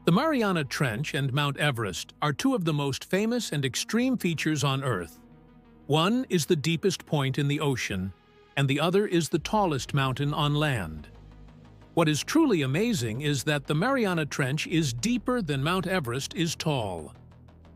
The Mariana Trench and Mount Everest are two of the most famous and extreme features on Earth. One is the deepest point in the ocean, and the other is the tallest mountain on land. What is truly amazing is that the Mariana Trench is deeper than Mount Everest is tall.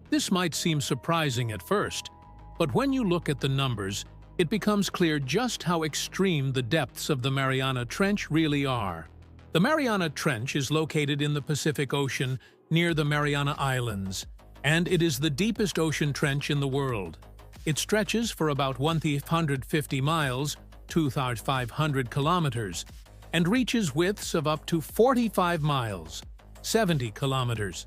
This might seem surprising at first, but when you look at the numbers, it becomes clear just how extreme the depths of the Mariana Trench really are. The Mariana Trench is located in the Pacific Ocean near the Mariana Islands, and it is the deepest ocean trench in the world. It stretches for about 150 miles, 2,500 kilometers, and reaches widths of up to 45 miles, 70 kilometers.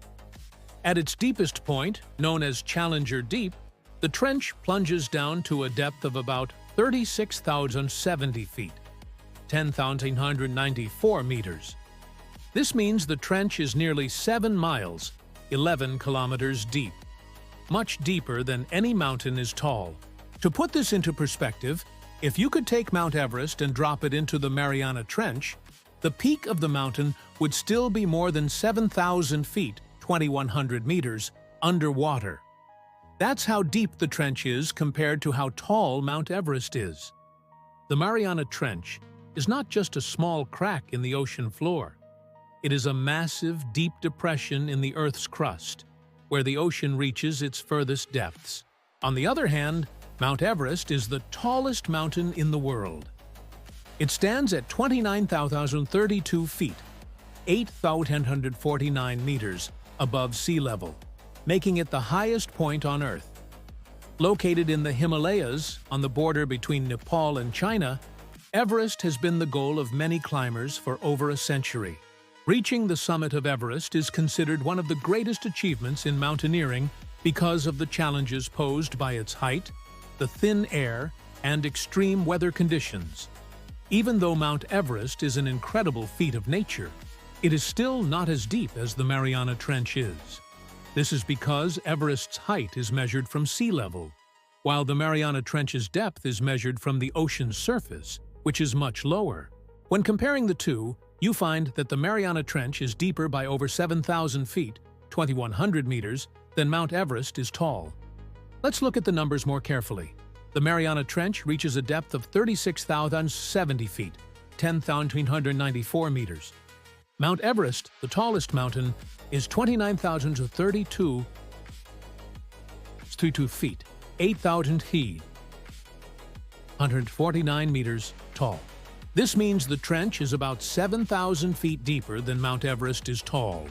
At its deepest point, known as Challenger Deep, the trench plunges down to a depth of about 36,070 feet, 10,194 meters. This means the trench is nearly 7 miles, 11 kilometers deep, much deeper than any mountain is tall. To put this into perspective, if you could take Mount Everest and drop it into the Mariana Trench, the peak of the mountain would still be more than 7,000 feet, 2,100 meters, underwater. That's how deep the trench is compared to how tall Mount Everest is. The Mariana Trench is not just a small crack in the ocean floor. It is a massive, deep depression in the Earth's crust, where the ocean reaches its furthest depths. On the other hand, Mount Everest is the tallest mountain in the world. It stands at 29,032 feet, 8,149 meters above sea level, making it the highest point on Earth. Located in the Himalayas, on the border between Nepal and China, Everest has been the goal of many climbers for over a century. Reaching the summit of Everest is considered one of the greatest achievements in mountaineering because of the challenges posed by its height, the thin air, and extreme weather conditions. Even though Mount Everest is an incredible feat of nature, it is still not as deep as the Mariana Trench is. This is because Everest's height is measured from sea level, while the Mariana Trench's depth is measured from the ocean's surface, which is much lower. When comparing the two, you find that the Mariana Trench is deeper by over 7,000 feet, 2,100 meters, than Mount Everest is tall. Let's look at the numbers more carefully. The Mariana Trench reaches a depth of 36,070 feet, 10,394 meters. Mount Everest, the tallest mountain, is 29,032 feet, 8,000 feet, 149 meters tall. This means the trench is about 7,000 feet deeper than Mount Everest is tall.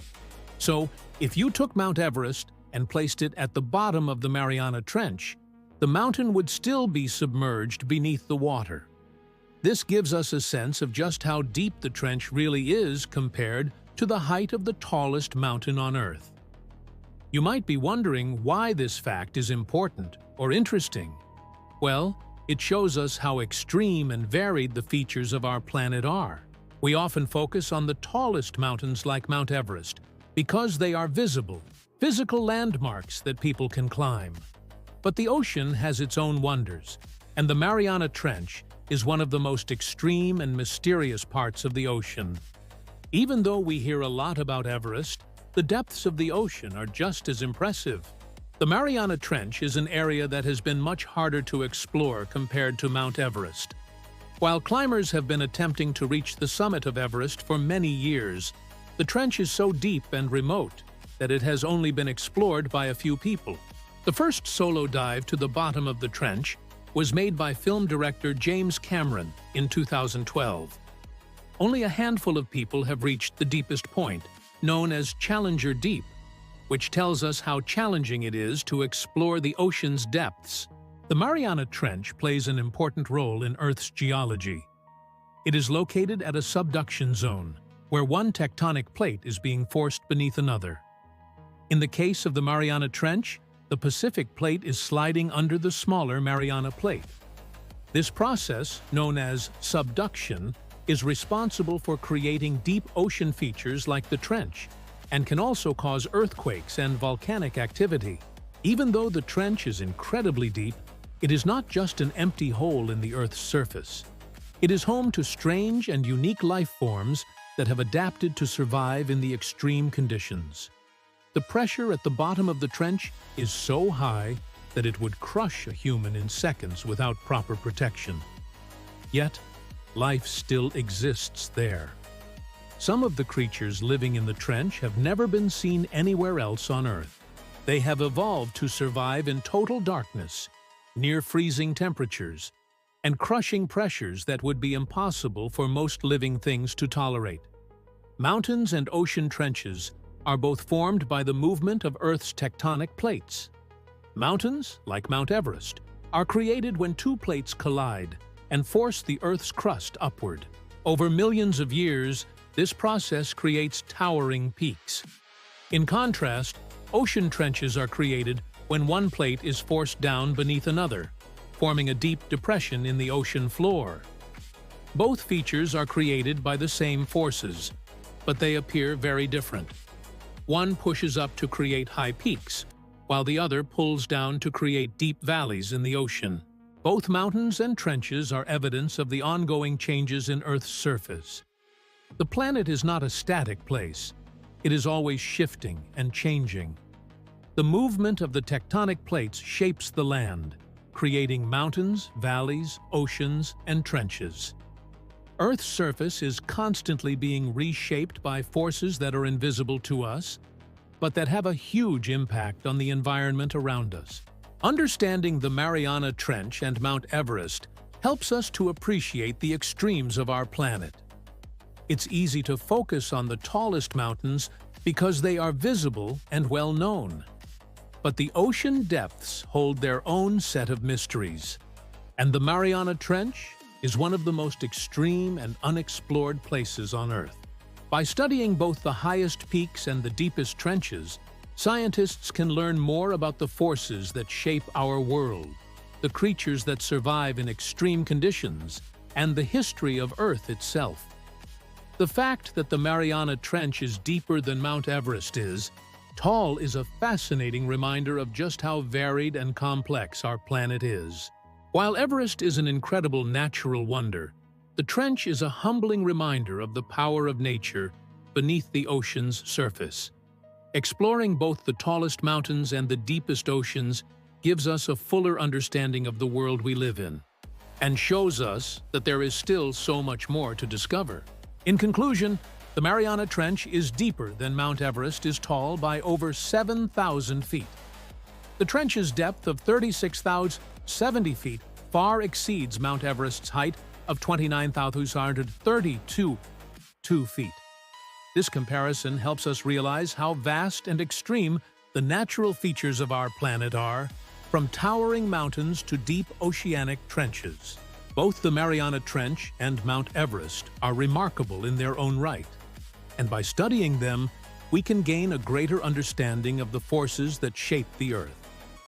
So, if you took Mount Everest and placed it at the bottom of the Mariana Trench, the mountain would still be submerged beneath the water. This gives us a sense of just how deep the trench really is compared to the height of the tallest mountain on Earth. You might be wondering why this fact is important or interesting. Well, it shows us how extreme and varied the features of our planet are. We often focus on the tallest mountains like Mount Everest because they are visible, physical landmarks that people can climb. But the ocean has its own wonders, and the Mariana Trench is one of the most extreme and mysterious parts of the ocean. Even though we hear a lot about Everest, the depths of the ocean are just as impressive. The Mariana Trench is an area that has been much harder to explore compared to Mount Everest. While climbers have been attempting to reach the summit of Everest for many years, the trench is so deep and remote that it has only been explored by a few people. The first solo dive to the bottom of the trench was made by film director James Cameron in 2012. Only a handful of people have reached the deepest point, known as Challenger Deep, which tells us how challenging it is to explore the ocean's depths. The Mariana Trench plays an important role in Earth's geology. It is located at a subduction zone, where one tectonic plate is being forced beneath another. In the case of the Mariana Trench, the Pacific Plate is sliding under the smaller Mariana Plate. This process, known as subduction, is responsible for creating deep ocean features like the trench, and can also cause earthquakes and volcanic activity. Even though the trench is incredibly deep, it is not just an empty hole in the Earth's surface. It is home to strange and unique life forms that have adapted to survive in the extreme conditions. The pressure at the bottom of the trench is so high that it would crush a human in seconds without proper protection. Yet, life still exists there. Some of the creatures living in the trench have never been seen anywhere else on Earth. They have evolved to survive in total darkness, near freezing temperatures, and crushing pressures that would be impossible for most living things to tolerate. Mountains and ocean trenches are both formed by the movement of Earth's tectonic plates. Mountains, like Mount Everest, are created when two plates collide and force the Earth's crust upward. Over millions of years, this process creates towering peaks. In contrast, ocean trenches are created when one plate is forced down beneath another, forming a deep depression in the ocean floor. Both features are created by the same forces, but they appear very different. One pushes up to create high peaks, while the other pulls down to create deep valleys in the ocean. Both mountains and trenches are evidence of the ongoing changes in Earth's surface. The planet is not a static place. It is always shifting and changing. The movement of the tectonic plates shapes the land, creating mountains, valleys, oceans, and trenches. Earth's surface is constantly being reshaped by forces that are invisible to us, but that have a huge impact on the environment around us. Understanding the Mariana Trench and Mount Everest helps us to appreciate the extremes of our planet. It's easy to focus on the tallest mountains because they are visible and well known. But the ocean depths hold their own set of mysteries, and the Mariana Trench is one of the most extreme and unexplored places on Earth. By studying both the highest peaks and the deepest trenches, scientists can learn more about the forces that shape our world, the creatures that survive in extreme conditions, and the history of Earth itself. The fact that the Mariana Trench is deeper than Mount Everest is a fascinating reminder of just how varied and complex our planet is. While Everest is an incredible natural wonder, the trench is a humbling reminder of the power of nature beneath the ocean's surface. Exploring both the tallest mountains and the deepest oceans gives us a fuller understanding of the world we live in, and shows us that there is still so much more to discover. In conclusion, the Mariana Trench is deeper than Mount Everest is tall by over 7,000 feet. The trench's depth of 36,070 feet far exceeds Mount Everest's height of 29,232 feet. This comparison helps us realize how vast and extreme the natural features of our planet are, from towering mountains to deep oceanic trenches. Both the Mariana Trench and Mount Everest are remarkable in their own right, and by studying them, we can gain a greater understanding of the forces that shape the Earth.